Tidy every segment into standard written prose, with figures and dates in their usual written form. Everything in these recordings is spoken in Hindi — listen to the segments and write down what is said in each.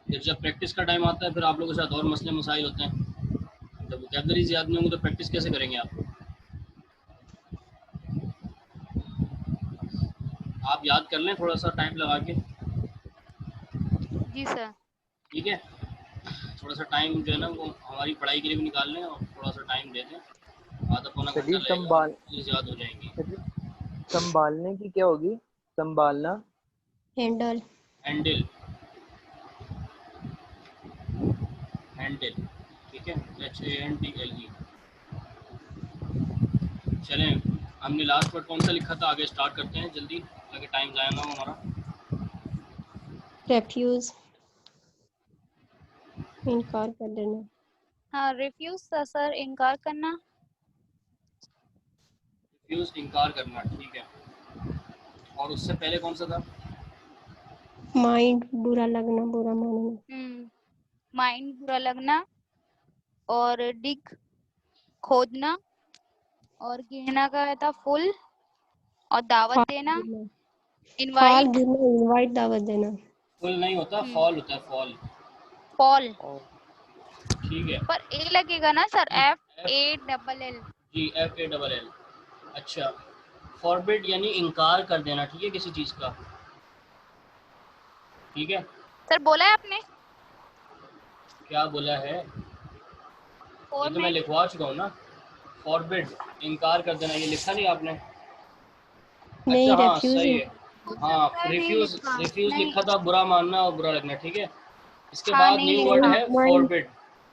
फिर जब प्रैक्टिस का टाइम आता है फिर आप लोगों के साथ और मसले मसाइल होते हैं। जब वोकैबुलरीज याद नहीं होंगे तो प्रैक्टिस कैसे करेंगे आप याद कर लें थोड़ा सा टाइम लगा के। जी सर। ठीक है, थोड़ा सा टाइम जो है ना वो हमारी पढ़ाई के लिए भी निकाल लें और थोड़ा सा टाइम दे दें, आधा पौना सर घंटा जी लगेगा, चीज़ याद हो जाएंगी। सर जी, संभालने की क्या होगी? संभालना। हैंडल। हैंडल, हैंडल, ठीक है, HANDLE। चलें, हमने लास्ट वर्ड कौन सा लिखा था, आगे स्टार्ट करते हैं जल्दी ताकि टाइम ज़ाया ना हो हमारा। रेफ्यूज, इनकार कर देना। हाँ, रिफ्यूज था सर, इनकार करना। रिफ्यूज, इनकार करना, ठीक है। और उससे पहले कौन सा था? माइंड, बुरा लगना, बुरा मानना। माइंड, बुरा लगना। और डिग, खोदना। और गिरना का था फुल। और दावत देना, फाल इनवाइट। गिरना, इनवाइट, दावत देना। फुल नहीं होता, फॉल होता है, फॉल। फॉल। ठीक है, पर ए लगेगा ना सर, FALL। जी, FALL। अच्छा, फॉरबिड यानी इनकार कर देना, ठीक है, किसी चीज़ का, ठीक है। सर बोला है आपने? क्या बोला है? ये तो मैं लिखवा चुका हूँ ना, फॉरबिड, इनकार कर देना, ये लिखा नहीं आपने? नहीं, अच्छा हाँ रेफ्यूज। सही है, हाँ, नहीं रिफ्यूज, लिखा। रिफ्यूज नहीं। लिखा था, बुरा मानना और बुरा लगना, ठीक है। इसके हाँ, बाद नहीं न्यू वर्ड लिखा। है फॉरबिड,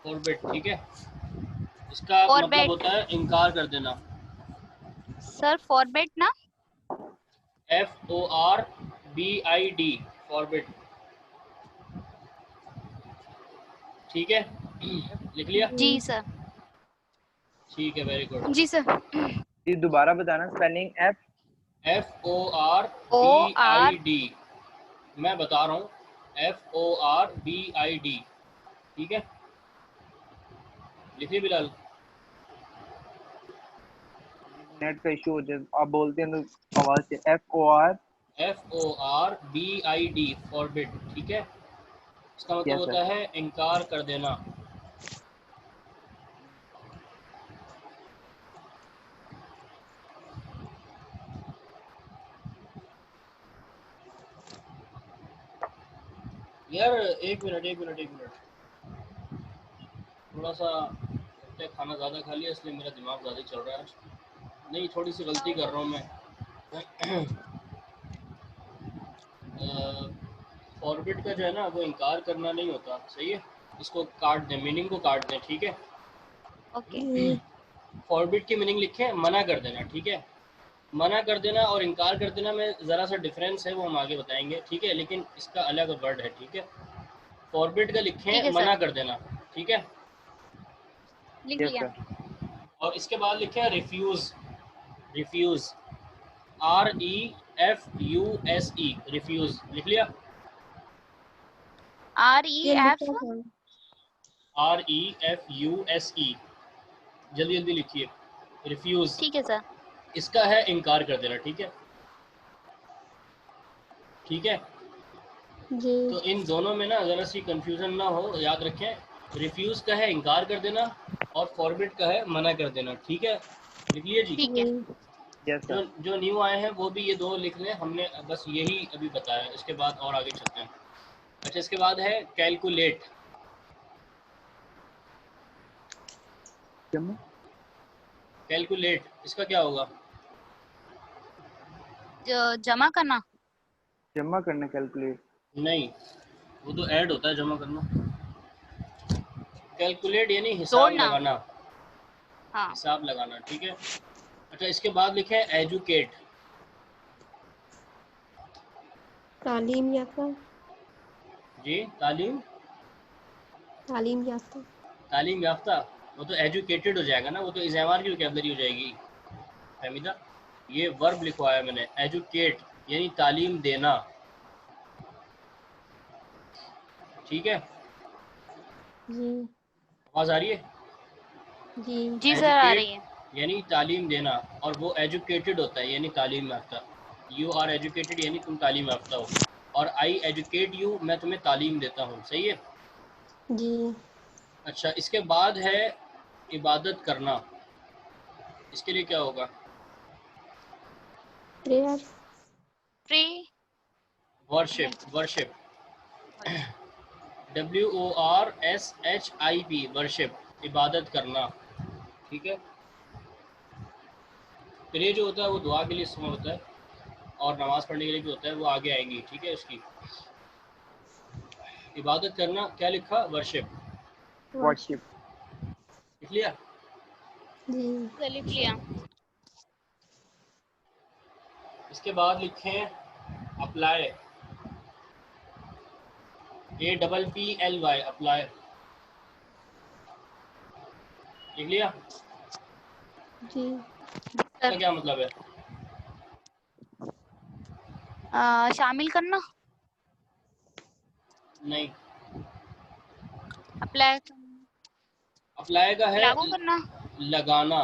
फॉरबिड, ठीक है। इसका मतलब फॉरबेट। होता है इनकार कर देना। सर फॉरबेट ना। FORBID, फॉरबिड, ठीक है, लिख लिया? जी सर। ठीक है, वेरी गुड। जी सर। ये दोबारा बताना स्पेलिंग। FORBID, मैं बता रहा हूँ, FORBID, ठीक है, लिखिए बिलाल। नेट का इशू हो जाए, आप बोलते हैं तो आवाज से। FOR। FORBID, फॉरबिड, ठीक है। इसका मतलब यस सर। होता है इनकार कर देना। यार एक मिनट, एक मिनट, एक मिनट, थोड़ा सा लगता है खाना ज़्यादा खा लिया इसलिए मेरा दिमाग ज़्यादा चल रहा है आज। नहीं, थोड़ी सी गलती कर रहा हूँ मैं। फॉरबिड का जो है ना वो इनकार करना नहीं होता, सही है, इसको काट दें, मीनिंग को काट दें, ठीक है। ओके। फॉरबिड की मीनिंग लिखें मना कर देना, ठीक है। मना कर देना और इनकार कर देना में ज़रा सा डिफरेंस है, वो हम आगे बताएंगे, ठीक है, लेकिन इसका अलग वर्ड है, ठीक है। फॉरबिड का ठीक लिखें है सर, मना कर देना, ठीक है। लिख यस लिया। सर। और इसके बाद लिखें रिफ्यूज़, रिफ्यूज़, REFUSE, रिफ्यूज़, लिख लिया? ये REF। लिखा था। REFUSE, जल्दी जल्दी लिखिए, रिफ्यूज़, ठीक है सर। इसका है इनकार कर देना, ठीक है, ठीक है। जी। तो इन दोनों में ना ज़रा सी कंफ्यूजन ना हो, याद रखें, रिफ्यूज़ का है इनकार कर देना और फॉरबिड का है मना कर देना, ठीक है, लिख लिए जी। ठीक है। यस जो सर। जो न्यू आए हैं वो भी ये दो लिख लें, हमने बस यही अभी बताया, इसके बाद और आगे चलते हैं। अच्छा, इसके बाद है कैलकुलेट, कैलकुलेट, इसका क्या होगा? जमा करना। जमा करना, कैलकुलेट। नहीं, वो तो ऐड होता है जमा करना। कैलकुलेट यानी हिसाब जोड़ना। लगाना, हाँ। हिसाब लगाना, ठीक है। अच्छा, इसके बाद लिखे एजुकेट, तालीम याफ्ता। जी, तालीम, तालीम याफ्ता। तालीम याफ्ता, वो तो एजुकेटेड हो जाएगा ना, वो तो इज़ामार की वोकैबुलरी हो जाएगी, फहमीदा। ये वर्ब लिखवाया मैंने, एजुकेट यानी तालीम देना, ठीक है। जी। आवाज़ आ रही है? जी। जी सर, आ एजुकेट रही है। यानी तालीम देना, और वो एजुकेटेड होता है यानी तालीम याफ्ता। यू आर एजुकेटेड यानी तुम तालीम याफ्ता हो। और आई एजुकेट यू, मैं तुम्हें तालीम देता हूँ, सही है। जी। अच्छा, इसके बाद है इबादत करना, इसके लिए क्या होगा? Prayer. Pray. Worship, worship, WORSHIP, worship, इबादत करना, ठीक है। प्रे जो होता है वो दुआ के लिए इस्तेमाल होता है, और नमाज पढ़ने के लिए भी होता है, वो आगे आएंगी, ठीक है। उसकी इबादत करना क्या लिखा? Worship, worship. लिख लिया। जी। लिख लिया। इसके बाद लिखें अप्लाई, APPLY, अप्लाई, लिख लिया। जी। इसका सर क्या मतलब है? शामिल करना, नहीं, अप्लाई करना, अप्लाई का है लागू करना। लगाना,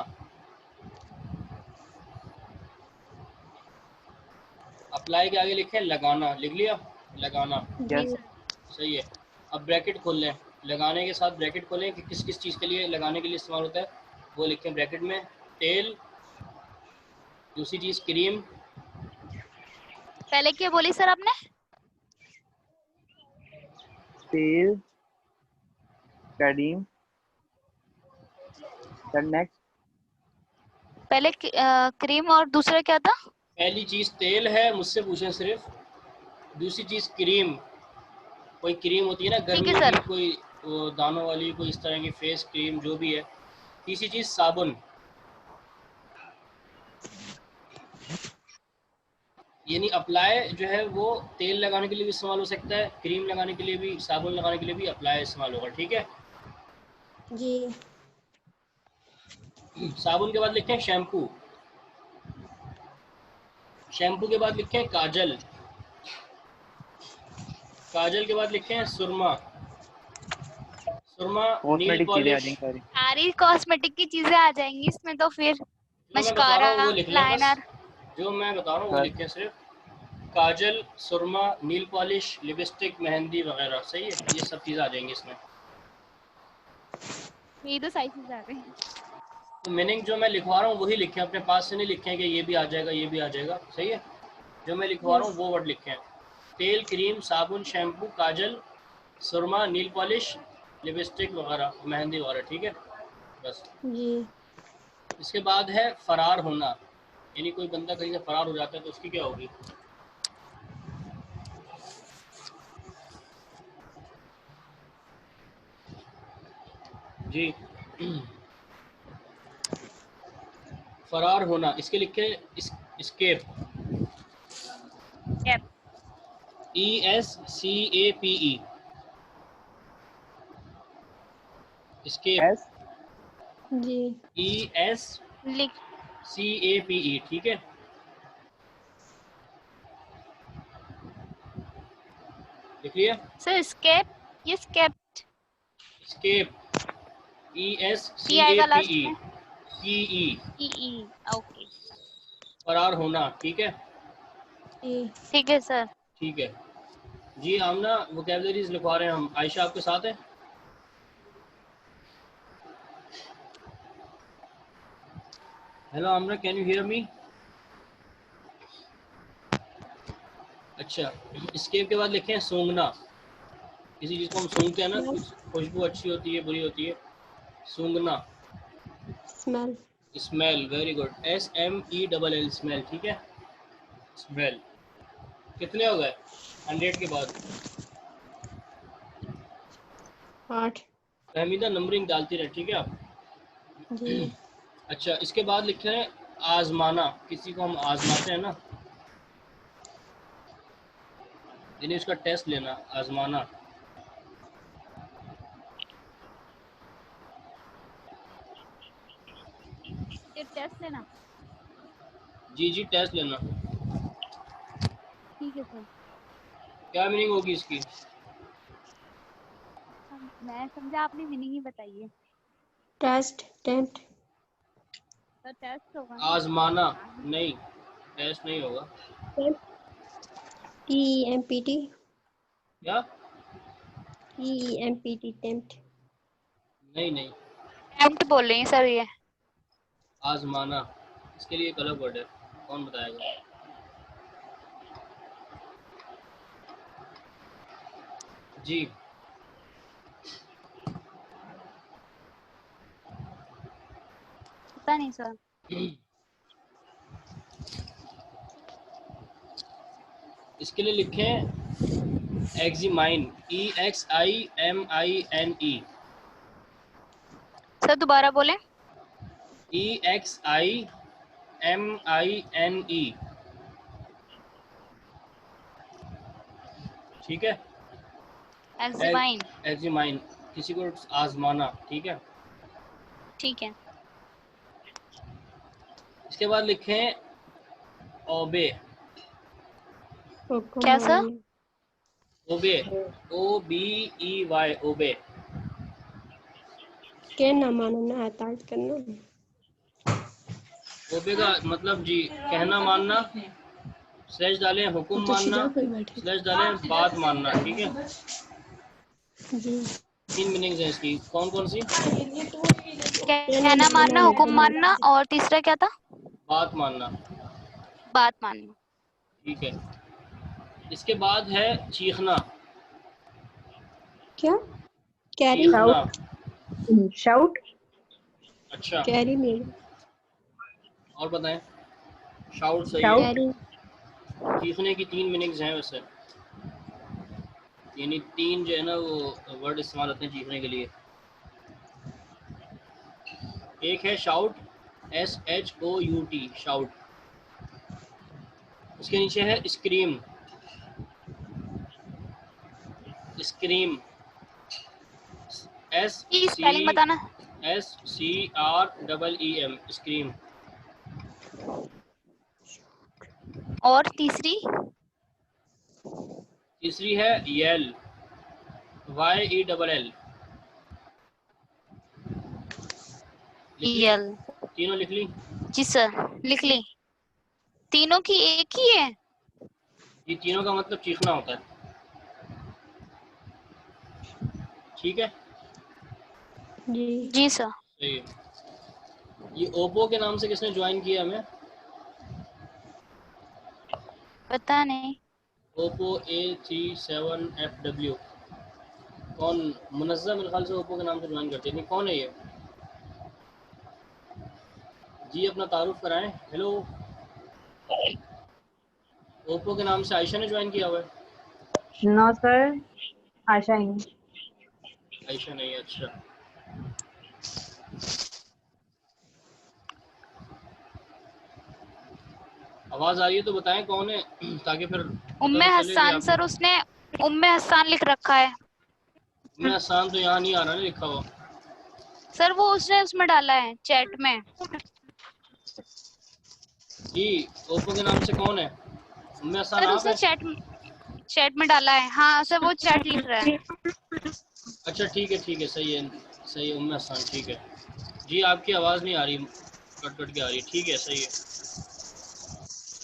अप्लाई के आगे लिखे लगाना, लिख लिया, लगाना, जी यस। सर। सही है। अब ब्रैकेट खोल लें, लगाने के साथ ब्रैकेट खोलें कि किस किस चीज़ के लिए लगाने के लिए इस्तेमाल होता है, वो लिखें ब्रैकेट में। तेल, दूसरी चीज़ क्रीम, पहले क्या बोली सर आपने? तेल, करीम, then next पहले क्रीम और दूसरा क्या था? पहली चीज़ तेल है, मुझसे पूछें सिर्फ। दूसरी चीज़ क्रीम, कोई क्रीम होती है ना ठीक है गर्मियों की, सर। कोई वो दानों वाली, कोई इस तरह की फेस क्रीम, जो भी है। तीसरी चीज़ साबुन, यानी अप्लाई जो है वो तेल लगाने के लिए भी इस्तेमाल हो सकता है, क्रीम लगाने के लिए भी, साबुन लगाने के लिए भी अप्लाई इस्तेमाल होगा, ठीक है। जी। साबुन के बाद लिखें शैम्पू, शैम्पू के बाद लिखें काजल, काजल के बाद लिखें सुरमा, सुरमा, नील कॉस्मेटिक चीजें आ पॉलिश। जाएंगी सारी। सारी कॉस्मेटिक की चीजें आ जाएंगी इसमें तो फिर। जो मैं बता रहा मस्कारा, हूँ वो लिख लें बस, लाइनर। जो मैं बता रहा हूँ वो सर लिखें सिर्फ। काजल, सुरमा, नील पॉलिश, लिपस्टिक, मेहंदी वगैरह, सही है। ये सब चीज़ आ जाएंगी इसमें। ये तो सारी चीजें आ गई। तो मीनिंग जो मैं लिखवा रहा हूँ वही लिखें, अपने पास से नहीं लिखें कि ये भी आ जाएगा, ये भी आ जाएगा, सही है। जो मैं लिखवा रहा यस। हूँ वो वर्ड लिखें। तेल, क्रीम, साबुन, शैम्पू, काजल, सुरमा, नील पॉलिश, लिपस्टिक वगैरह, मेहंदी वगैरह, ठीक है, बस। जी। इसके बाद है फरार होना, यानी कोई बंदा कहीं से फरार हो जाता है तो उसकी क्या होगी? जी, फरार होना, इसके लिखे स्केप, कैप। ESCAPE, escape, S. जी। लिख। ESCAPE, ठीक है। लिख लिया। सर स्केप, ये स्केप स्केप, टी आएगा लास्ट ESCAPE, में। PE, E E. ओके। फरार होना, ठीक है। जी। ठीक है सर। ठीक है जी। आमना वोकैबुलरीज लिखवा रहे हैं हम। आयशा आपके साथ है? Hello Aamna, can you hear me? अच्छा, स्केप के बाद लिखें सूंघना, किसी चीज़ को हम सूंघते हैं ना, स्मेल। कुछ खुशबू अच्छी होती है, बुरी होती है, सूंघना। Smell. Smell, very good, SMELL, smell, ठीक है, स्मेल। कितने हो गए 100 के बाद? 8। फहमीदा नंबरिंग डालती रहे, ठीक है आप। जी। अच्छा, इसके बाद लिखे हैं आजमाना, किसी को हम आजमाते हैं ना, यानी उसका टेस्ट लेना, आजमाना। ये टेस्ट लेना। जी जी, टेस्ट लेना। ठीक है सर। क्या मीनिंग होगी इसकी? मैं समझा, आपने मीनिंग ही बताइए। टेस्ट। टेंट। सर टेस्ट होगा ना। आजमाना, नहीं, टेस्ट नहीं होगा। टेस्ट। TEMPT. क्या? TEMPT tempt. नहीं नहीं, टेम्प्ट बोल रही हैं सर ये। आजमाना, इसके लिए एक अलग वर्ड है, कौन बताएगा? जी पता नहीं सर। इसके लिए लिखें एक्जिमाइन, EXIMINE, सर दोबारा बोलें। EXIMINE, ठीक है? एक्जिमाइन। एक्जिमाइन, किसी को आजमाना, ठीक है? ठीक है। इसके बाद लिखें ओबे, हुक्म क्या सर? मानना. ओबे, OBEY, ओबे। कहना मानना, अताअत करना. ओबे का मतलब जी कहना मानना, स्लैश डालें हुक्म तो मानना, शिजा कोई बैठे. स्लैश डालें बात मानना, ठीक है? जी. 3 मीनिंग्स हैं इसकी, कौन कौन सी? कहना मानना, हुक्म मानना, और तीसरा क्या था? बात मानना, बात मानना। ठीक है? इसके बाद है चीखना, क्या? कैरी. चीखना, शाउट. अच्छा, कैरी नहीं. और बताएं? शाउट सही Shout. है। कैरी. चीखने की 3 मीनिंग्स हैं वैसे, यानी 3 जो है ना वो वर्ड इस्तेमाल होते हैं चीखने के लिए। एक है शाउट, SHOUT, शाउट। उसके नीचे है स्क्रीम, स्क्रीम, स्पेलिंग बताना। SCREEM, scream. और तीसरी? तीसरी है येल, YELL। यल। तीनों लिख ली? जी सर, लिख ली। तीनों की एक ही है? ये तीनों का मतलब चीखना होता है, ठीक है? जी. जी सर। सही है। ये ओप्पो के नाम से किसने ज्वाइन किया हमें? पता नहीं। ओप्पो A37FW, कौन? मुनज़्ज़म मेरे ख्याल से ओप्पो के नाम से ज्वाइन करते हैं। कौन है ये? जी अपना तारुफ कराएं। हेलो, ओप्पो के नाम से आयशा ने ज्वाइन किया हुआ है? नो सर, आशा ही नहीं. आयशा नहीं है, अच्छा। आवाज आ रही है तो बताएं कौन है, ताकि फिर पता उम्मे तो चले कि हसन आप। सर, उसने उम्मे हसन लिख रखा है। मैं आसान तो यहाँ नहीं आ रहा ना लिखा हुआ। सर वो उसने उसमें डाला है चैट में। जी ओप्पो के नाम से कौन है? मैं आसान सर आप उसने है? चैट में डाला है। हाँ सर, वो चैट लिख रहा है। अच्छा ठीक है, सही है, सही है, उम्मे हसन, ठीक है। जी आपकी आवाज़ नहीं आ रही, कट कट के आ रही है, ठीक है, सही है।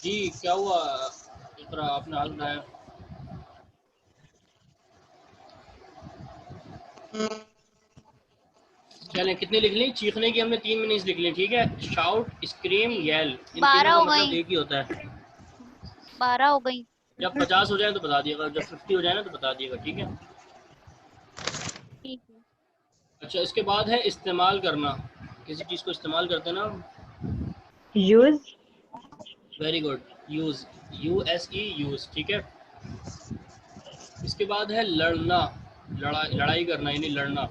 जी क्या हुआ इकरा, आपने हाथ उठाया? चलें, कितनी लिख ली? चीखने की हमने 3 मिनट्स लिख ली, ठीक है? शाउट, स्क्रीम, येल, इन 12 तीनों का हो मतलब गई। एक ही होता है। 12 हो गई। जब 50 हो जाए तो बता दिएगा, जब 50 हो जाए ना तो बता दिएगा, ठीक है? ठीक है। अच्छा, इसके बाद है इस्तेमाल करना, किसी चीज़ को इस्तेमाल करते हैं ना। Use. Very good, use, USE, use, ठीक है? इसके बाद है लड़ना, लड़ाई करना, यानी लड़ना।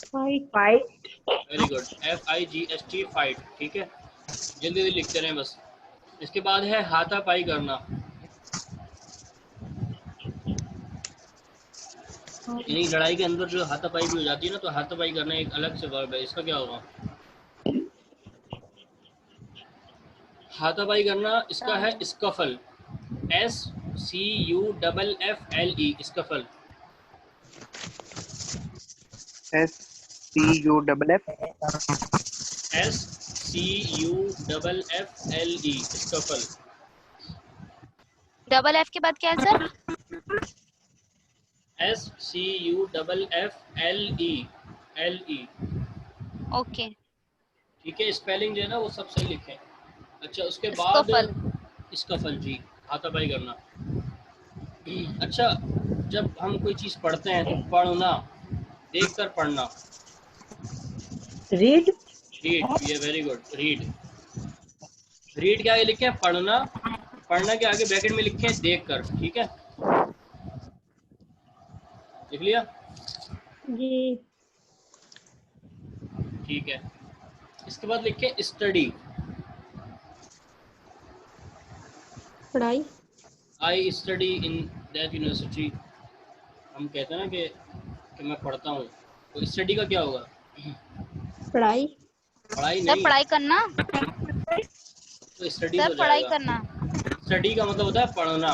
Fight. Fight. Very good, FIGHT, fight, ठीक है? जल्दी जल्दी लिखते रहें बस। इसके बाद है हाथापाई करना, यानी लड़ाई के अंदर जो हाथापाई भी हो जाती है ना, तो हाथापाई करना एक अलग से वर्ब है, इसका क्या होगा? हाथापाई करना इसका है scuffle, SCUFFLE, scuffle. SCUFF. SCUFFLE, scuffle. Double F के बाद क्या है सर? SCUFFLE। ओके। ठीक है, स्पेलिंग जो है ना वो सब सही लिखें। अच्छा, उसके इसको बाद फल। इसका फल, जी हाथापाई करना। अच्छा, जब हम कोई चीज़ पढ़ते हैं तो पढ़ना, देख कर पढ़ना। रीड। रीड, ये वेरी गुड, रीड। रीड के आगे लिखें पढ़ना, पढ़ना के आगे ब्रैकेट में लिखें देख कर। ठीक है, लिख लिया? जी। ठीक है, इसके बाद लिखें स्टडी। पढ़ाई। I study in that university. हम कहते हैं ना कि मैं पढ़ता हूँ, तो स्टडी का क्या होगा? पढ़ाई। पढ़ाई सर नहीं, पढ़ाई करना। तो स्टडीज सर हो पढ़ाई जाएगा। करना। स्टडी का मतलब होता है पढ़ना।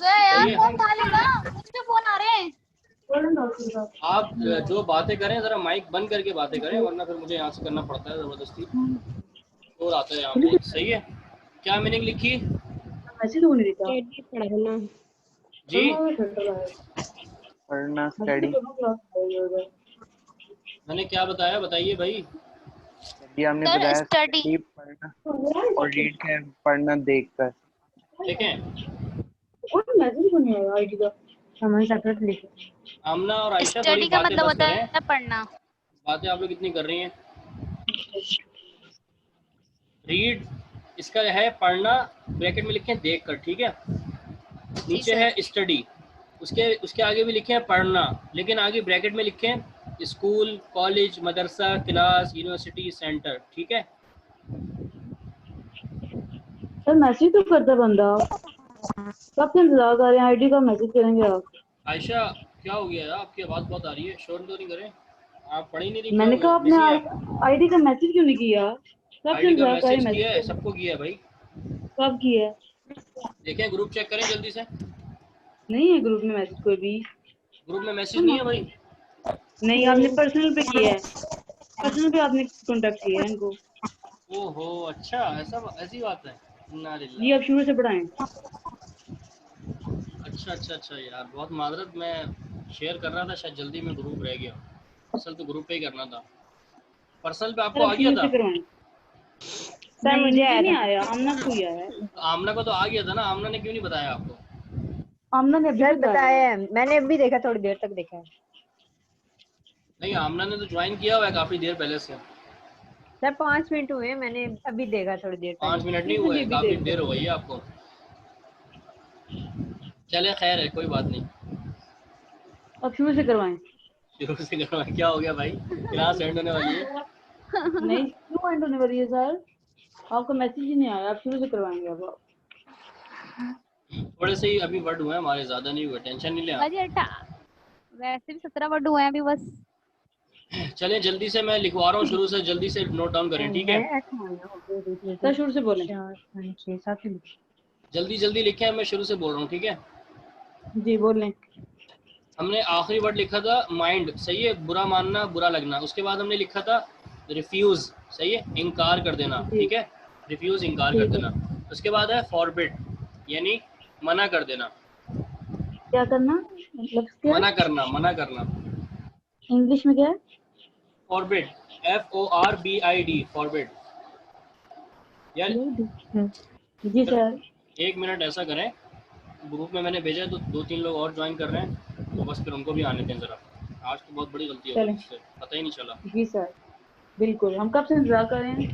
यार सही है, फोन उठा लेना, मुझे फोन आ रहे हैं। आप जो बातें करें जरा माइक बंद करके बातें करें, वरना फिर मुझे यहाँ से करना पड़ता है जबरदस्ती, शोर आता है यहाँ पे। सही है, क्या मीनिंग लिखी? स्टडी पढ़ना। जी पढ़ना स्टडी। मैंने क्या बताया, बताइए भाई। ये हमने सर बताया स्टडी। स्टडी पढ़ना, और रीड क्या है? पढ़ना देखकर। देखें, हमारे सेपरेट लिखे। आमना और आयशा थोड़ी स्टडी का बातें मतलब बस होता करें। है पढ़ना। बातें आप लोग कितनी कर रही हैं? रीड इसका है पढ़ना, ब्रैकेट में लिखें देख कर। ठीक है, जी नीचे सर। है स्टडी, उसके उसके आगे भी लिखे हैं पढ़ना, लेकिन आगे ब्रैकेट में लिखें स्कूल, कॉलेज, मदरसा, क्लास, यूनिवर्सिटी, सेंटर। ठीक है, सर मैसेज तो करता बंदा, कब से इंतजार कर रहे हैं? आईडी का मैसेज करेंगे आप? आयशा क्या हो गया यार, आपकी आवाज़ बहुत आ रही है, शोर तो नहीं करें। आप पढ़ ही नहीं रही, क्या मैंने हो कहा गया, आपने बिजी हैं आप? आईडी का मैसेज क्यों नहीं किया? कब से आईडी का इंतजार कर रहे हैं मैसेज किया है, मैसेज? सबको किया है भाई। कब किया है? देखें, ग्रुप चेक करें जल्दी से। नहीं है ग्रुप में मैसेज कोई भी। ग्रुप में मैसेज नहीं है भाई। नहीं, आपने पर्सनल पे किया है, पर्सनल पे आपने कांटेक्ट किया है इनको। ओहो, अच्छा, ऐसी बात है। इन्ना जी, आप लिल्लाह। शुरू से पढ़ाएं। अच्छा अच्छा अच्छा, यार बहुत माजरत, मैं शेयर कर रहा था, शायद जल्दी में ग्रुप रह गया। असल तो ग्रुप पे ही करना था। पर्सनल पे आपको सर आ आप गया शुरू था? से करवाएं। सर नहीं, मुझे मुझे आया नहीं था। आया, आमना को ही आया है। तो आमना को तो आ गया था ना, आमना ने क्यों नहीं बताया आपको? आमना ने अभी सर बताया। बताया है, मैंने अभी देखा, थोड़ी देर तक देखा है। नहीं, आमना ने तो ज्वाइन किया हुआ है काफ़ी देर पहले से। सर 5 मिनट हुए, मैंने अभी देखा थोड़ी देर 5 पहले। मिनट नहीं मुझे हुए, भी काफ़ी देखा। देर हो गई है आपको। चले, खैर है, कोई बात नहीं। अब शुरू से करवाएं। शुरू से करना, क्या हो गया भाई, क्लास एंड होने वाली है। नहीं, क्यों एंड होने वाली है सर? आपका मैसेज ही नहीं आया, आप शुरू से करवाएंगे अब आप। थोड़े से ही अभी वर्ड हुए हैं हमारे, ज़्यादा नहीं हुए, टेंशन नहीं ले आप। बाजी अट्टा, वैसे भी 17 वर्ड हुए हैं अभी बस। चलें जल्दी से, मैं लिखवा रहा हूँ शुरू से, जल्दी से नोट डाउन करें। ठीक है, सर शुरू से बोलें। 4 5 6 7। जल्दी जल्दी लिखें, मैं शुरू से बोल रहा हूँ। ठीक है, जी बोलें। हमने आखिरी वर्ड लिखा था माइंड, सही है, बुरा मानना, बुरा लगना। उसके बाद हमने लिखा था रिफ्यूज़, सही है, इनकार कर देना। जी ठीक है, रिफ्यूज़, इनकार कर ठीक है। देना। उसके बाद है फॉरबिड, यानी मना कर देना। क्या करना मतलब क्या? मना करना, मना करना। इंग्लिश में क्या है? Forbid, FORBID, forbid. यार जी सर। एक मिनट ऐसा करें, ग्रुप में मैंने भेजा है तो 2-3 लोग और ज्वाइन कर रहे हैं, तो बस फिर उनको भी आने दें ज़रा। आज तो बहुत बड़ी गलती हो गई चलें। मुझसे, पता ही नहीं चला। जी सर, बिल्कुल, हम कब से इंतजार कर रहे हैं।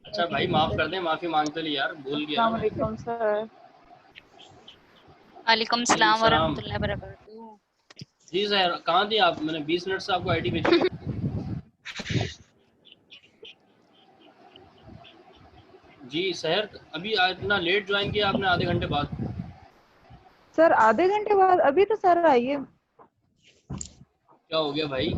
अच्छा भाई, माफ़ कर दें, माफ़ी मांगते लिए यार, भूल गया ना अस्सलाम मैं। वालेकुम सर। वालेकुम सलाम व सलाम। रहमतुल्लाहि व बरकातहू। जी सर, कहाँ थी आप? मैंने 20 मिनट से आपको आईडी भेजी है। जी सहर, अभी इतना लेट ज्वाइन किया आपने, आधे घंटे बाद? सर आधे घंटे बाद? अभी तो सर आई है। क्या हो गया भाई?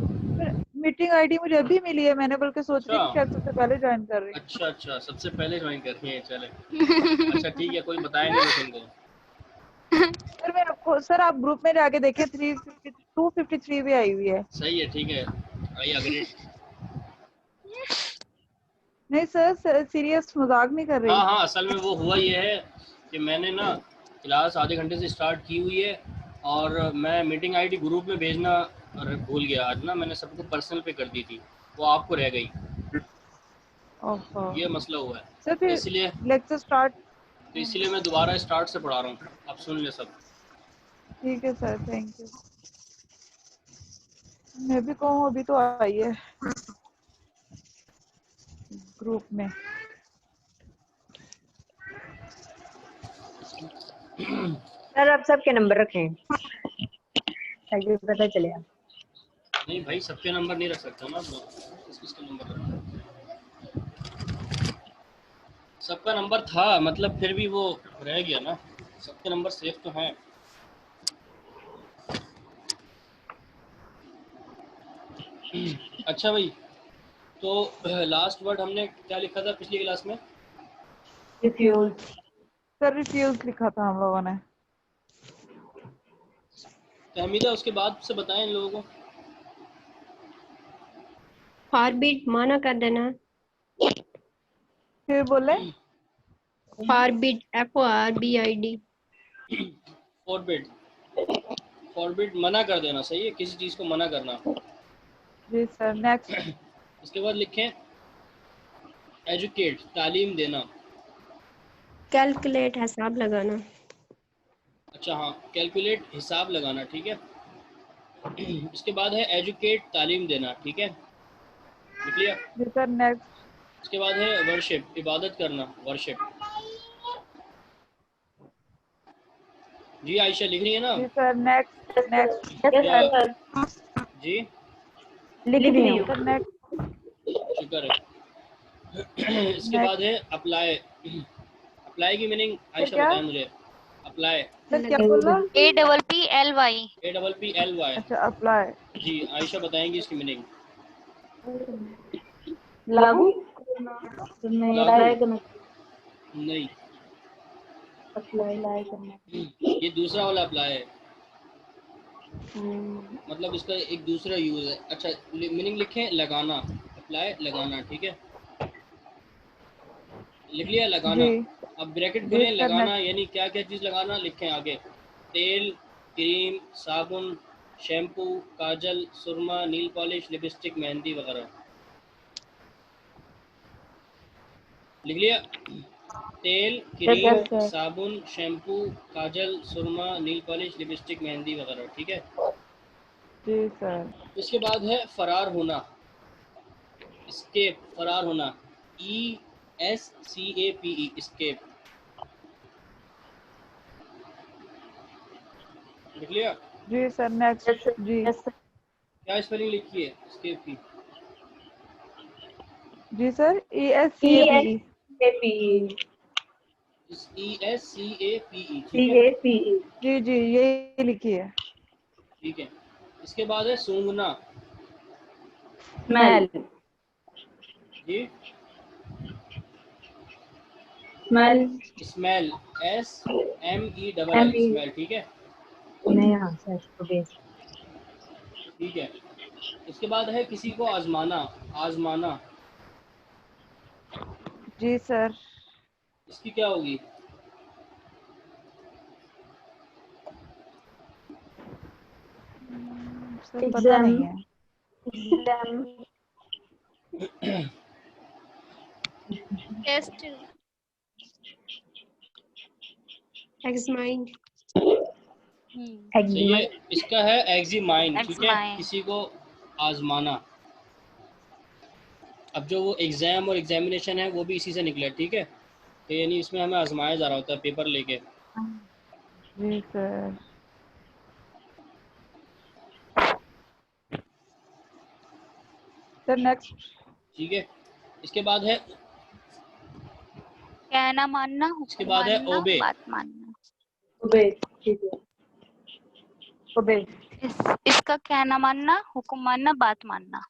मीटिंग आईडी मुझे अभी मिली है, मैंने बल्कि सोच रही अच्छा थी शायद सबसे पहले ज्वाइन कर रही अच्छा अच्छा, सबसे पहले ज्वाइन कर रही हैं, चले। अच्छा ठीक है, कोई बताया नहीं लेकिन को। हूँ। सर मैं आपको, सर आप ग्रुप में जाके देखें 253 भी आई हुई है। सही है, ठीक है, आई अग्री। नहीं सर, सीरियस मजाक नहीं कर रही। हाँ हाँ, असल में वो हुआ ये है कि मैंने ना क्लास आधे घंटे से स्टार्ट की हुई है और मैं मीटिंग आईडी ग्रुप में भेजना भूल गया। आज ना मैंने सबको पर्सनल पे कर दी थी, वो आपको रह गई। ओहो ये मसला हुआ है, सर, तो फिर लेक्चर स्टार्ट। इसलिए मैं दोबारा स्टार्ट से पढ़ा रहा हूँ। आप सुन ले सब। ठीक है सर, थैंक यू। मैं भी कहूँ, अभी तो आई है ग्रुप में। सर आप सबके नंबर रखें ताकि पता चले। नहीं भाई, सबके नंबर नहीं रख सकता ना, किसके नंबर रख। सबका नंबर था, मतलब फिर भी वो रह गया ना। सबके नंबर सेफ तो हैं। अच्छा भाई, तो लास्ट वर्ड हमने क्या लिखा था पिछली क्लास में? रिफ्यूज। सर रिफ्यूज लिखा था हम लोगों ने। तहमीदा उसके बाद से बताएं इन लोगों को। फॉरबिड माना कर देना। फिर बोले फॉरबिड FORBID। फॉरबिड, फॉरबिड मना कर देना, सही है, किसी चीज़ को मना करना। जी सर। नेक्स्ट। इसके बाद लिखें एजुकेट, तालीम देना। कैलकुलेट हिसाब लगाना। अच्छा हाँ, कैलकुलेट हिसाब लगाना, ठीक है। इसके बाद है एजुकेट, तालीम देना, ठीक है, लिख लिया। जी सर। नेक्स्ट। इसके बाद है वर्शिप, इबादत करना, वर्शिप। जी आयशा लिख रही है ना? जी सर। नेक्स्ट। नेक्स्ट क्या? सर जी लिख रही हूँ। सर। नेक्स्ट। शुक्र है। इसके बाद नेक्स्ट। है अप्लाई। अप्लाई की मीनिंग सर आयशा क्या? बताएं मुझे। अप्लाई, सर क्या बोला? APPLY। APPLY। अच्छा, अप्लाई। जी आयशा बताएंगी इसकी मीनिंग। लागू करना, लागू अप्लाई करना, नहीं, अप्लाई करना। ये दूसरा वाला अप्लाई है, मतलब इसका एक दूसरा यूज है। अच्छा मीनिंग लिखें लगाना, अप्लाई लगाना, ठीक है, लिख लिया लगाना। जी। अब ब्रैकेट जी खोलें, सर। लगाना नेक्स्ट। यानी क्या क्या चीज़ लगाना, लिखें आगे। तेल, क्रीम, साबुन, शैम्पू, काजल, सुरमा, नील पॉलिश, लिपस्टिक, मेहंदी वगैरह। लिख लिया? तेल, क्रीम, यस सर। साबुन, शैम्पू, काजल, सुरमा, नील पॉलिश, लिपस्टिक, मेहंदी वगैरह, ठीक है। जी सर। इसके बाद है फरार होना, स्केप, फरार होना, ESCAPE, स्केप। लिख लिया? जी सर। नेक्स्ट। जी। Yes sir. क्या स्पेलिंग लिखी है स्केप की? जी सर। ESCAPE। ESCAPE। ESCAPE, ठीक है, जी जी, यही लिखी है। ठीक है। इसके बाद है सूंघना। स्मेल। जी स्मेल। स्मेल, SMELL, स्मेल, ठीक है, नहीं हाँ सर इसको भेज। ठीक है। इसके बाद है किसी को आजमाना, आजमाना, जी सर। इसकी क्या होगी? सर पता एग्जाम। नहीं है। एग्जाम। टेस्ट। एग्जामाइन। सही है, इसका है एग्जीमाइन, ठीक है, एक्समाइन। किसी को आजमाना। अब जो वो एग्जाम और एग्जामिनेशन है वो भी इसी से निकला है, ठीक है, तो यानी इसमें हमें आजमाया जा रहा होता है पेपर लेके। जी सर। Sir next. ठीक है। इसके बाद है, कहना मानना, इसके हुक्म बाद है मानना, ओबे। बात मानना। ओबे। ठीक है। ओबे। इसका कहना मानना, हुक्म मानना, बात मानना।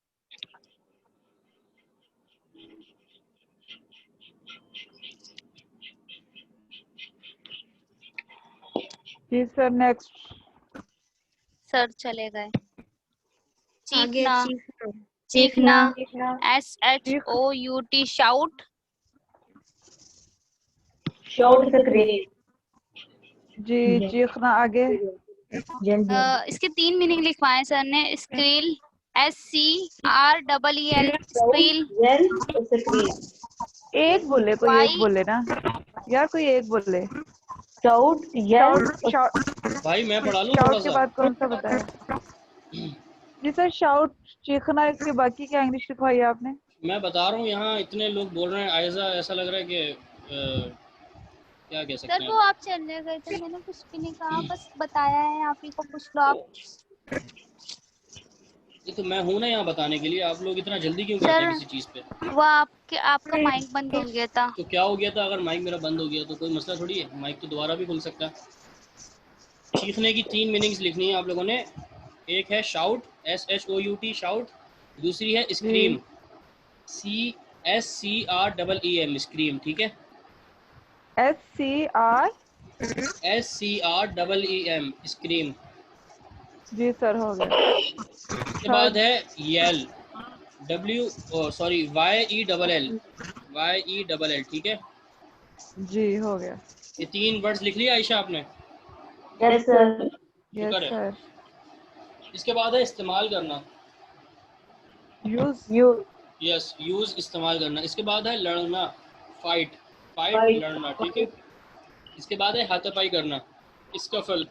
जी सर। नेक्स्ट। सर चले गए। आगे चीखना, चीखना। चीखना, चीखना, SHOUT शाउट, शाउट स्क्रीम। जी चीखना आगे। इसके 3 मीनिंग लिखवाए सर ने। Screel, SCREEL screel, yell scream. एक बोले, कोई एक Y बोले ना यार, कोई एक बोले। शाउट येल शाउट शाउट भाई मैं पढ़ा लूँ थोड़ा शाउट के सा। बाद कौन सा बताया? जी सर, शाउट चीखना के बाकी क्या इंग्लिश लिखवाई है आपने? मैं बता रहा हूँ, यहाँ इतने लोग बोल रहे हैं आयजा, ऐसा लग रहा है कि क्या कह सकते सर हैं वो आप चले गए थे, मैंने कुछ भी नहीं कहा, बस बताया है। आप ही को पूछ लो आप। ये तो मैं हूँ ना यहाँ बताने के लिए, आप लोग इतना जल्दी क्यों करते हैं सर किसी चीज़ पे? वो आपका माइक बंद हो गया था। तो क्या हो गया था? अगर माइक मेरा बंद हो गया तो कोई मसला थोड़ी है, माइक तो दोबारा भी खुल सकता है। चीखने की 3 मीनिंग्स लिखनी है आप लोगों ने। एक है शाउट, SHOUT शाउट। दूसरी है स्क्रीम, जी SCREEM स्क्रीम, ठीक है। SCR। SCREEM scream. जी सर हो गया। उसके बाद है येल, YELL, ठीक है। जी हो गया। ये 3 वर्ड्स लिख लिया आयशा आपने? Yes sir. यस शुक्र है। सर। इसके बाद है इस्तेमाल करना। यूज। यू यस, यूज़ इस्तेमाल करना। इसके बाद है लड़ना, फाइट, फाइट लड़ना, ठीक है। इसके बाद है हाथापाई करना, स्कफल।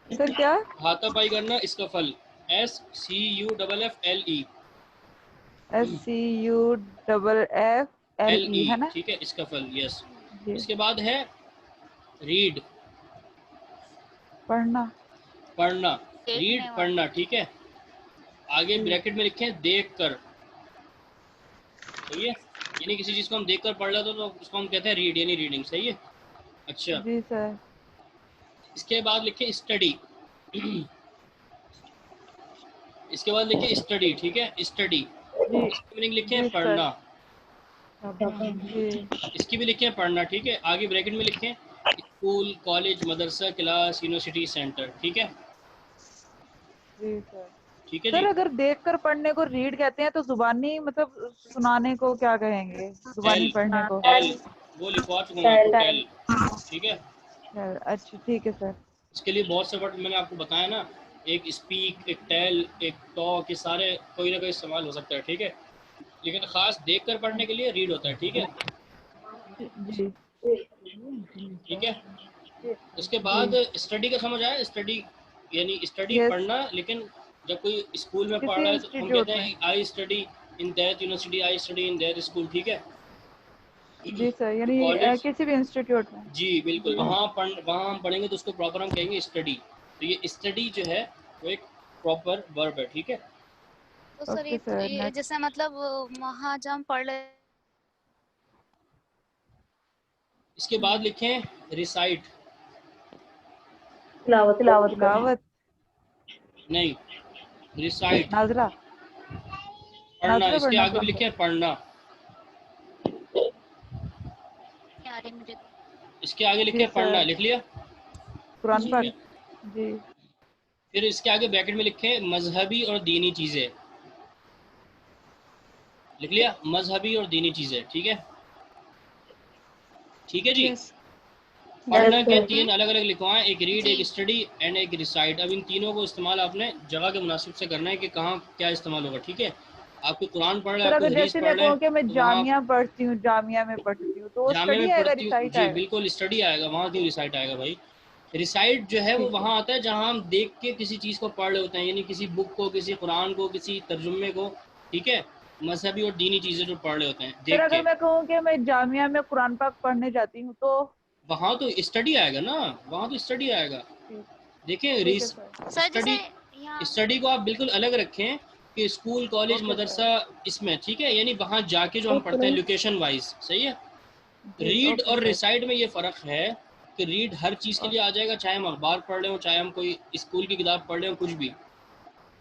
सर क्या? हाथापाई करना, स्कफल, SCUFFLE, SCUFFLE है ना? ठीक है, स्कफल, यस। जी। इसके बाद है रीड, पढ़ना। पढ़ना, देखने रीड वाला। पढ़ना, ठीक है। आगे ब्रैकेट में लिखें देख कर, सही है। यानी किसी चीज़ को हम देख कर पढ़ लेते तो उसको हम कहते हैं रीड, यानी रीडिंग, सही है। अच्छा, जी सर। इसके बाद लिखें स्टडी। इसके बाद लिखें स्टडी, ठीक है, स्टडी। जी इसकी मीनिंग लिखें जी सर। पढ़ना। जी इसकी भी लिखें पढ़ना, ठीक है। आगे ब्रैकेट में लिखें स्कूल, कॉलेज, मदरसा, क्लास, यूनिवर्सिटी, सेंटर, ठीक है। जी सर। ठीक है सर जी। अगर देखकर पढ़ने को रीड कहते हैं तो जुबानी मतलब सुनाने को क्या कहेंगे? जुबानी टेल, पढ़ने को? वो लिखवा चुका हूँ आपको, टेल, ठीक है। अच्छा ठीक है सर। इसके लिए बहुत से वर्ड मैंने आपको बताया ना, एक स्पीक, एक टेल, एक टॉक, ये सारे कोई ना कोई इस्तेमाल हो सकता है, ठीक है। लेकिन ख़ास देख कर पढ़ने के लिए रीड होता है, ठीक है। जी ठीक है। उसके जी। बाद स्टडी का समझ आया? स्टडी यानी स्टडी यस। पढ़ना, लेकिन जब कोई स्कूल में पढ़ किसी रहा है तो हम इंस्टीट्यूट कहते में। हैं I study in that university, I study in that school, ठीक है। जी सर, यानी कॉलेज, किसी भी इंस्टीट्यूट में। जी बिल्कुल, वहाँ हम पढ़ेंगे तो उसको प्रॉपर हम कहेंगे स्टडी। तो ये स्टडी जो है वो एक प्रॉपर वर्ब है, ठीक है। तो सर ओके सर ये नेक्स्ट। जैसे मतलब वहाँ जब हम पढ़ रहे। इसके बाद लिखें रिसाइट, तिलावत तिलावत करना। तिलावत। नहीं, रिसाइट, नाजरा। पढ़ना। नाजरा इसके पढ़ना आगे भी लिखें पढ़ना। आ रही मुझे। इसके आगे जी लिखें पढ़ना, सर। लिख लिया? कुरान ठीक पाक। है। जी फिर इसके आगे ब्रैकेट में लिखें मजहबी और दीनी चीज़ें, लिख लिया? मजहबी और दीनी चीज़ें, ठीक है। ठीक है जी। यस। पढ़ना यस के सर। 3 अलग अलग लिखवाएं, एक रीड, जी एक स्टडी एंड एक रिसाइट। अब इन तीनों को इस्तेमाल आपने जगह के मुनासिब से करना है कि कहाँ क्या इस्तेमाल होगा, ठीक है। आपको कुरान पढ़ रहे सर, हैं, आपको अगर हदीस जैसे पढ़ मैं रहे कहूँ हैं, कि मैं तो वहाँ जामिया पढ़ती हूँ, जामिया में पढ़ती हूँ, तो वो जामे स्टडी में आएगा, पढ़ती हूँ, रिसाइट जी आएगा? बिल्कुल स्टडी आएगा, वहाँ क्यों रिसाइट आएगा भाई। रिसाइट जो है वो ठीक है। वहाँ आता है जहाँ हम देख के किसी चीज़ को पढ़ रहे होते हैं, यानी किसी बुक को, किसी कुरान को, किसी तर्जुमे को, ठीक है। मजहबी और दीनी चीज़ें जो पढ़ रहे होते हैं सर देख अगर के, मैं कहूँ कि मैं जामिया में कुरान पाक पढ़ने जाती हूँ तो? वहाँ तो स्टडी आएगा ना, वहाँ तो स्टडी आएगा। ठीक देखें, है सर। सर जैसे स्टडी, यहाँ स्टडी को आप बिल्कुल अलग रखें कि स्कूल, कॉलेज, ओके मदरसा, सर। इसमें, ठीक है। यानी वहाँ जाके जो हम पढ़ते हैं लोकेशन वाइज, सही है। जी रीड ओके और सर। रिसाइट में ये फ़र्क है कि रीड हर चीज़ के लिए आ जाएगा, चाहे हम अखबार पढ़ रहे हो, चाहे हम कोई स्कूल की किताब पढ़ रहे हो, कुछ भी,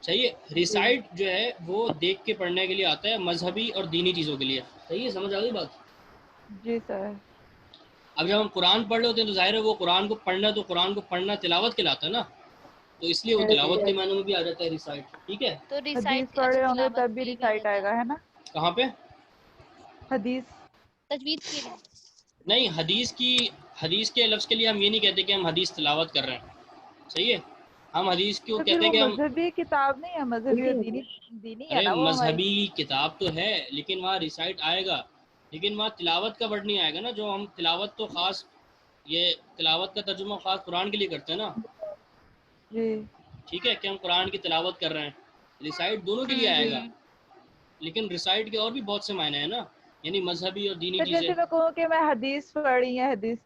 सही है। जी रिसाइट जो है वो देख के पढ़ने के लिए आता है, मजहबी और दीनी चीज़ों के लिए, सही है। समझ आ गई बात? जी सर। अब जब हम कुरान पढ़ रहे होते हैं तो जाहिर है वो कुरान को पढ़ना, तो कुरान को पढ़ना तिलावत कहलाता है ना। तो इसलिए वो तिलावत के मायने में भी आ जाता है रिसाइट। ठीक है, तो हदीस रिसाइट पढ़े अच्छा होंगे तिलावत तब भी के लिए भी आ रिसाइट जाता आएगा, है। है ना? कहाँ पे? हदीस तजवीद के लिए। नहीं, हदीस के लफ्ज़ के लिए हम ये नहीं कहते कि हम हदीस तिलावत कर रहे हैं, सही है। हम हदीस क्यों तो फिर कहते हैं वो कि हम, मजहबी किताब नहीं है, मजहबी और दीनी दीनी है अरे ना वो हमारी। मजहबी किताब तो है लेकिन वहाँ रिसाइट आएगा, लेकिन वहाँ तिलावत का वर्ड नहीं आएगा ना। जो हम तिलावत तो ख़ास, ये तिलावत का तर्जुमा ख़ास कुरान के लिए करते हैं ना, जी ठीक है, कि हम कुरान की तिलावत कर रहे हैं। रिसाइट दोनों के लिए आएगा, हम्म। लेकिन रिसाइट के और भी बहुत से मायने हैं ना, यानी मजहबी और दीनी तो चीज़ें। जैसे मैं कहूँ कि मैं हदीस पढ़ी है हदीस,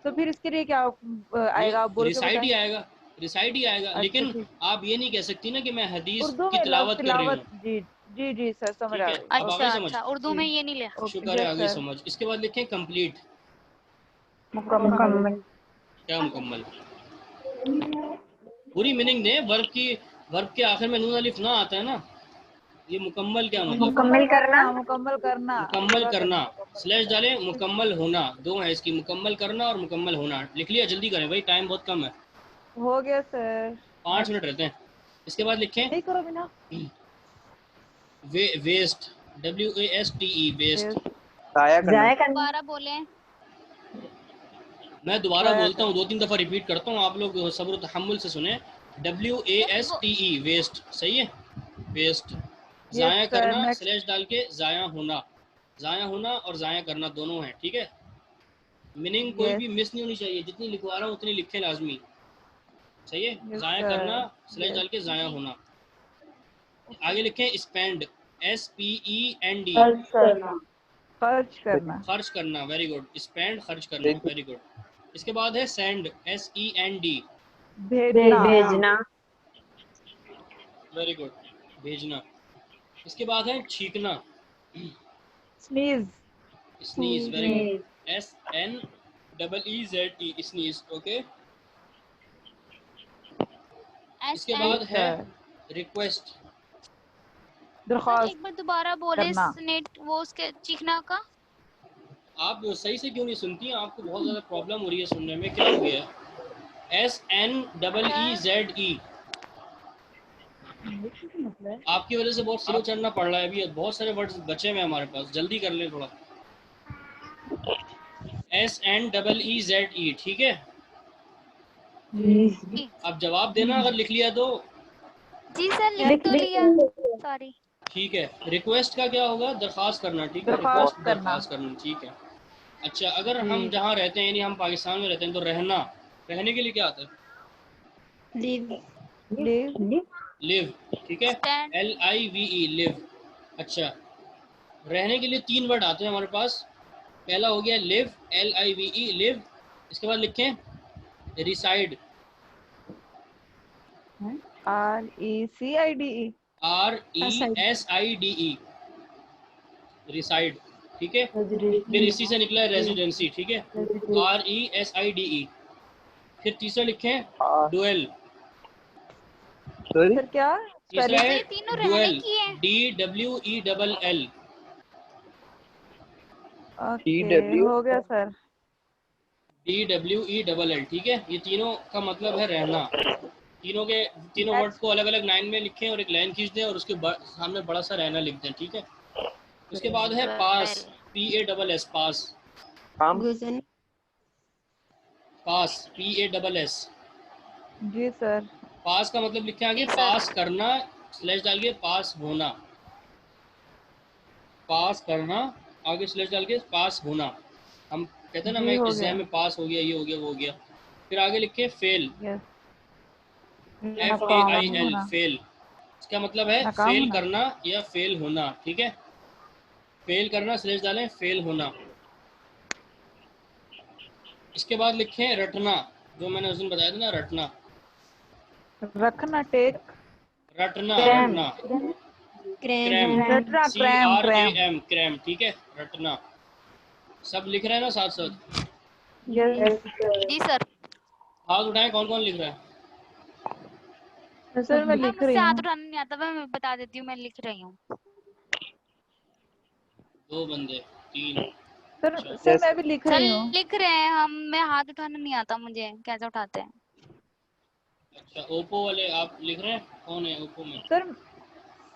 तो फिर इसके लिए क्या वो आएगा, आप बोल के रिसाइट बताएं। ही आएगा, रिसाइट ही आएगा। अच्छा लेकिन ठीक, आप ये नहीं कह सकती ना कि मैं हदीस उर्दू की में लफ्ज तिलावत कर रही तिलावत, हूँ। जी जी जी सर समझ ठीक आ है, गई। अब आ गई अच्छा समझ। अच्छा, उर्दू जी में ये नहीं ले। ओके, शुक्र है, यस आ गई सर। समझ। इसके बाद लिखें कंप्लीट। मुकम्मल। क्या मुकम्मल? पूरी मीनिंग दे वर्ब की। वर्ब के आखिर में नून अलिफ ना आता है ना, ये मुकम्मल क्या मतलब? मुकम्मल करना। मुकम्मल करना, मुकम्मल पूरा करना, करना, मुकम्मल स्लैश करना। डालें, मुकम्मल होना, दो है इसकी, मुकम्मल करना और मुकम्मल होना। लिख लिया? जल्दी करें भाई, टाइम बहुत कम है, हो गया सर। 5 मिनट रहते हैं। इसके बाद लिखें नहीं करो बिना। Waste, WASTE, waste. यस, जाया करना। जाया करना। दोबारा बोले। मैं दोबारा जाया बोलता हूँ, करना। 2-3 दफ़ा रिपीट करता हूँ, आप लोग सब्र तहम्मुल से सुने। WASTE, वेस्ट, सही है, वेस्ट। यस ज़ाया सर, करना, नेक्स्ट। स्लैश डाल के ज़ाया होना। ज़ाया होना और ज़ाया करना दोनों हैं, ठीक है। मीनिंग कोई यस भी मिस नहीं होनी चाहिए, जितनी लिखवा रहा हूँ उतनी लिखे लाजमी, सही है। यस ज़ाया करना, सर। स्लैश यस डाल के ज़ाया जी। होना। आगे लिखें स्पेंड, SPEND, खर्च करना। खर्च करना। खर्च करना, वेरी गुड। स्पेंड, खर्च करना, वेरी गुड। इसके बाद है सेंड, SEND, भेजना। भेजना। वेरी गुड, भेजना। इसके बाद है छींकना, sneeze. Sneeze, very good, SNEEZE, sneeze, okay. S इसके एन। बाद यस है सर, रिक्वेस्ट। सर दरख्वास्त एक बार दोबारा बोले करना। नेट वो उसके चीखना का। आप सही से क्यों नहीं सुनती हैं? आपको बहुत ज़्यादा प्रॉब्लम हो रही है सुनने में, क्या हो गया है? सर SNEEZE, आपकी वजह से बहुत स्लो चढ़ना पड़ रहा है अभी, बहुत सारे वर्ड्स बचे हुए हैं हमारे पास, जल्दी कर ले थोड़ा। SNEEZE, ठीक है। जी। अब जवाब देना अगर लिख लिया तो। जी सर लिख तो लिया। सॉरी। ठीक है, रिक्वेस्ट का क्या होगा? दरख्वास्त करना, ठीक है, दरख्वास्त रिक्वेस्ट करना। दरख्वास्त करना, ठीक है। अच्छा, अगर जी हम जहाँ रहते हैं, यानी हम पाकिस्तान में रहते हैं, तो रहना, रहने के लिए क्या आता है? लिव। लिव। लिव, ठीक है, स्टैंड। LIVE, live. अच्छा, रहने के लिए 3 वर्ड आते हैं हमारे पास। पहला हो गया लिव, LIVE, लिव। इसके बाद लिखें रिसाइड, RECIDE। RESIDE, रिसाइड, ठीक है। फिर इसी से निकला है रेजिडेंसी, ठीक है, RESIDE। फिर तीसरा लिखें डुएल, सॉरी। सर क्या तीसरा स्पेलिंग? तो है ये तीनों रहने डुएल, की है। DWELL, okay, TW। हो गया सर। DWELL, ठीक है। ये तीनों का मतलब है रहना। तीनों वर्ड नेक्स्ट। को अलग अलग लाइन में लिखें और एक लाइन खींच दें और उसके सामने बड़ा सा रहना लिख दें, ठीक है। उसके बाद है पास, डुएल। PASS, पास, काम। गुजरना। पास, PASS। जी सर। पास का मतलब लिखें आगे, जी सर। पास करना, स्लैश डाल के पास होना, पास करना, आगे स्लैश डाल के पास होना। हम कहते हैं ना, जी मैं हो एग्जाम गया। में पास हो गया, ये हो गया, वो हो गया। फिर आगे लिखे फेल, यस। नाकाम FAIL, होना। फेल। इसका मतलब है नाकाम फेल होना। करना या फेल होना, ठीक है। फेल करना, स्लैश डालें, फेल होना। इसके बाद लिखें रटना, जो मैंने उस दिन बताया था ना, रटना, रखना, टेक। रटना, क्रैम। रटना, क्रैम। क्रैम, रटना, क्रैम क्रैम। CRAM, क्रैम, ठीक है, रटना। सब लिख रहे हैं ना साथ साथ? यस जी सर। हाथ उठाएं, कौन कौन लिख रहा है? सर मैं हाँ लिख रही मुझसे हाथ हूँ। उठाना नहीं आता, मैं बता देती हूँ, मैं लिख रही हूँ। 2 बंदे, 3, अच्छा। Sir yes. मैं भी लिख सर रही हूँ। लिख रहे हैं हम, मैं हाथ उठाना नहीं आता मुझे, कैसे उठाते हैं? अच्छा ओप्पो वाले आप लिख रहे हैं, कौन है ओप्पो में?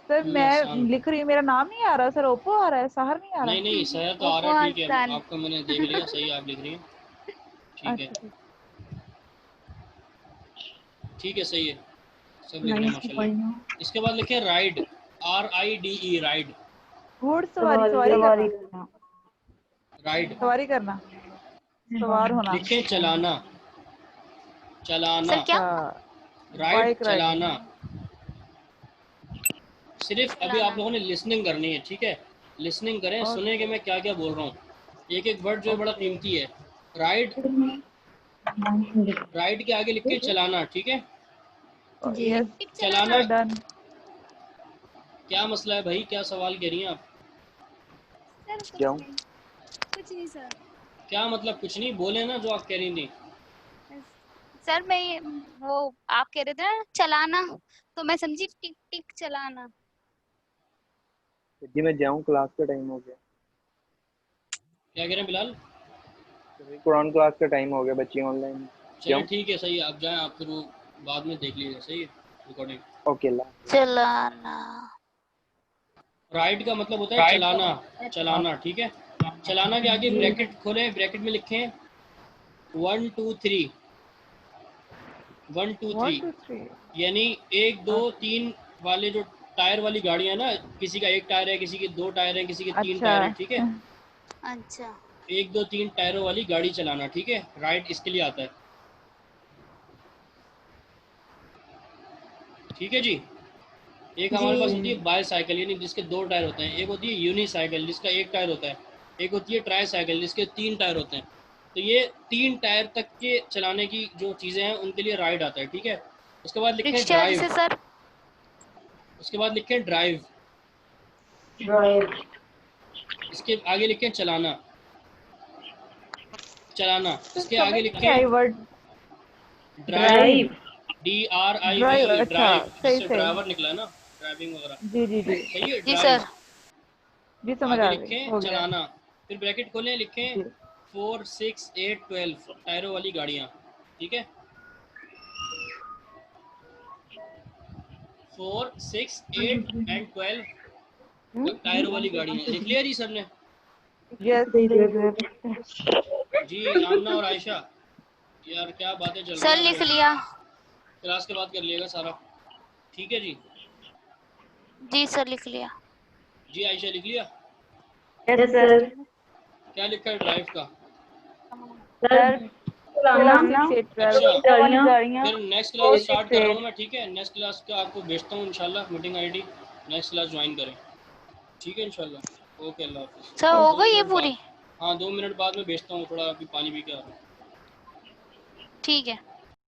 सर मैं हसन। लिख रही हूँ, मेरा नाम नहीं आ रहा सर, ओप्पो आ रहा है, सहर नहीं आ रहा। नहीं नहीं शहर तो आ रहा है, ठीक है हसन। आपका मैंने देख लिया, सही आप लिख रही हैं, ठीक है अच्छा ठीक। ठीक है, सही है, सब लिख रहे हैं माशाल्लाह। इसके बाद लिखे राइड, RIDE, राइड। घुड़सवारी, सवारी करना, करना। राइड। सवारी करना, सवार होना। लिखे चलाना, चलाना, सर क्या? अच्छा, राइड बाइक राइडिंग। चलाना। सिर्फ अभी आप चलाना। लोगों ने लिसनिंग करनी है, ठीक है, लिसनिंग करें, और सुने कि मैं क्या क्या बोल रहा हूँ, एक एक वर्ड जो है बड़ा ओके। कीमती है। राइड, राइड के आगे लिख के चलाना, ठीक है, जी यस चलाना। Sir, done. क्या मसला है भाई, क्या सवाल कह रही हैं आप? सर कुछ जाऊं? नहीं, कुछ नहीं सर। क्या मतलब कुछ नहीं, बोले ना जो आप कह रही थी। सर मैं वो आप कह रहे थे ना चलाना, तो मैं समझी टिक टिक चलाना। जी मैं जाऊं, क्लास का टाइम हो गया। क्या कह रहे हैं बिलाल? कुरान क्लास का टाइम हो गया, बच्चे ऑनलाइन। चलिए जाऊं? ठीक है, सही है, आप जाएं, आप फिर वो बाद में देख लीजिए, सही है रिकॉर्डिंग। ओके अल्लाह। चलाना। राइड का मतलब होता है चलाना, चलाना, ठीक है। चलाना के आगे ब्रैकेट खोलें, ब्रैकेट में लिखें 1 2 3, 1 2 1 3, 2 3। यानी 1 2 3 वाले जो टायर वाली गाड़ियां ना, किसी का एक टायर है, किसी के दो टायर हैं, किसी के तीन अच्छा टायर हैं, ठीक है, अच्छा 1 2 3 टायरों वाली गाड़ी चलाना, ठीक है, राइड इसके लिए आता है, ठीक है जी। एक हमारे पास होती है बाईसाइकिल, यानी जिसके दो टायर होते हैं, एक होती है यूनिसाइकिल जिसका एक टायर होता है, एक होती है ट्राईसाइकिल जिसके तीन टायर होते हैं। तो ये तीन टायर तक के चलाने की जो चीज़ें हैं उनके लिए राइड आता है, ठीक है। उसके बाद लिखें रिक्शा ड्राइव, जैसे सर। उसके बाद लिखें ड्राइव, ड्राइव। इसके आगे लिखें चलाना, चलाना, सर इसके समझ आगे नहीं आई लिखें word. Drive, drive. Drive. DRIVE, drive, अच्छा ड्राइव, सही जिससे सही। ड्राइवर निकला है ना, ड्राइविंग वगैरह, जी जी जी सही है, जी ड्राइव। सर। जी, समझ आगे आ गई, लिखें हो गया। चलाना, फिर ब्रैकेट खोलें, लिखें जी 4 6 8 12 टायरों वाली गाड़ियाँ, ठीक है, 4 6 8 एंड 12 टायरों वाली गाड़ियाँ, लिख लिया जी सर ने? यस। जी आमना और आयशा, यार क्या बातें चल रही सर हैं आप लिख लोगों लिया। की, क्लास के बाद कर लिएगा सारा, ठीक है जी। जी सर लिख लिया। जी आयशा लिख लिया? Yes sir. क्या लिखा है ड्राइव का? सर चलाना 4 6 8 अच्छा, 12 वाली गाड़ियाँ। फिर नेक्स्ट 4 क्लास स्टार्ट 6 कर रहा हूँ 8। मैं, ठीक है, नेक्स्ट क्लास का आपको भेजता हूँ इंशाल्लाह meeting ID, next class join करें, ठीक है इंशाल्लाह। ओके अल्लाह सर हाफिज़, हो दो गई ये मिनट बाद, पूरी? हाँ 2 मिनट बाद में भेजता हूँ, थोड़ा अभी पानी पी के आ रहा हूँ। ठीक है।